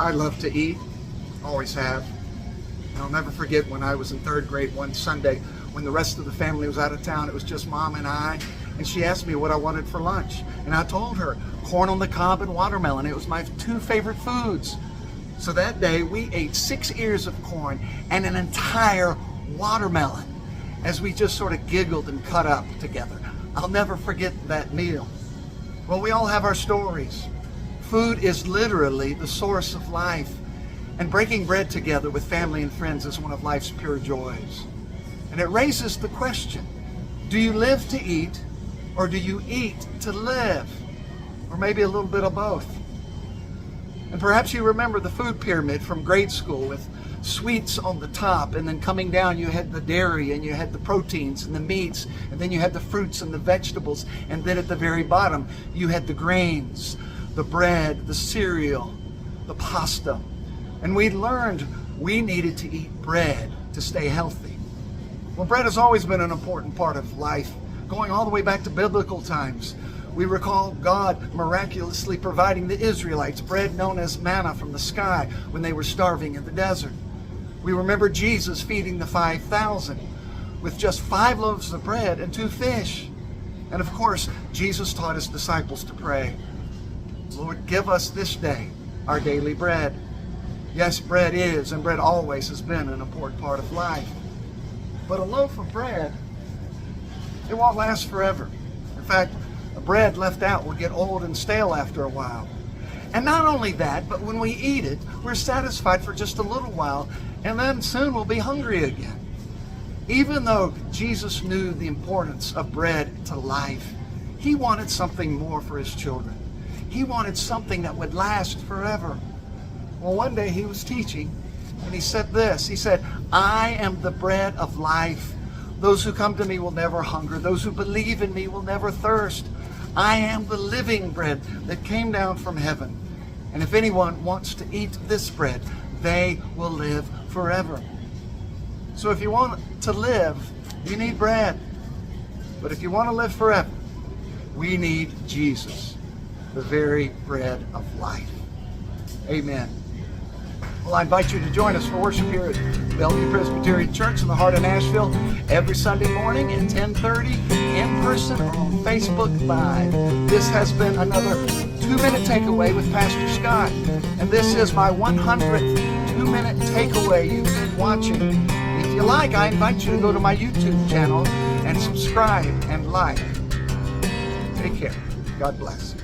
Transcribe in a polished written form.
I love to eat, always have. And I'll never forget when I was in third grade one Sunday when the rest of the family was out of town. It was just Mom and I, and she asked me what I wanted for lunch. And I told her corn on the cob and watermelon. It was my two favorite foods. So that day we ate 6 ears of corn and an entire watermelon as we just sort of giggled and cut up together. I'll never forget that meal. Well, we all have our stories. Food is literally the source of life, and breaking bread together with family and friends is one of life's pure joys. And it raises the question, do you live to eat, or do you eat to live? Or maybe a little bit of both. And perhaps you remember the food pyramid from grade school with sweets on the top, and then coming down you had the dairy, and you had the proteins and the meats, and then you had the fruits and the vegetables, and then at the very bottom you had the grains, the bread, the cereal, the pasta. And we learned we needed to eat bread to stay healthy. Well, bread has always been an important part of life, going all the way back to biblical times. We recall God miraculously providing the Israelites bread known as manna from the sky when they were starving in the desert. We remember Jesus feeding the 5,000 with just 5 loaves of bread and 2 fish. And of course, Jesus taught his disciples to pray, Lord, give us this day our daily bread. Yes, bread is, and bread always has been an important part of life. But a loaf of bread, it won't last forever. In fact, a bread left out will get old and stale after a while. And not only that, but when we eat it, we're satisfied for just a little while, and then soon we'll be hungry again. Even though Jesus knew the importance of bread to life, he wanted something more for his children. He wanted something that would last forever. Well, one day he was teaching, and he said this. He said, I am the bread of life. Those who come to me will never hunger. Those who believe in me will never thirst. I am the living bread that came down from heaven. And if anyone wants to eat this bread, they will live forever. So if you want to live, you need bread. But if you want to live forever, we need Jesus, the very bread of life. Amen. Well, I invite you to join us for worship here at Bellevue Presbyterian Church in the heart of Nashville every Sunday morning at 10:30 in person or on Facebook Live. This has been another 2-minute takeaway with Pastor Scott. And this is my 100th 2-minute takeaway you've been watching. If you like, I invite you to go to my YouTube channel and subscribe and like. Take care. God bless.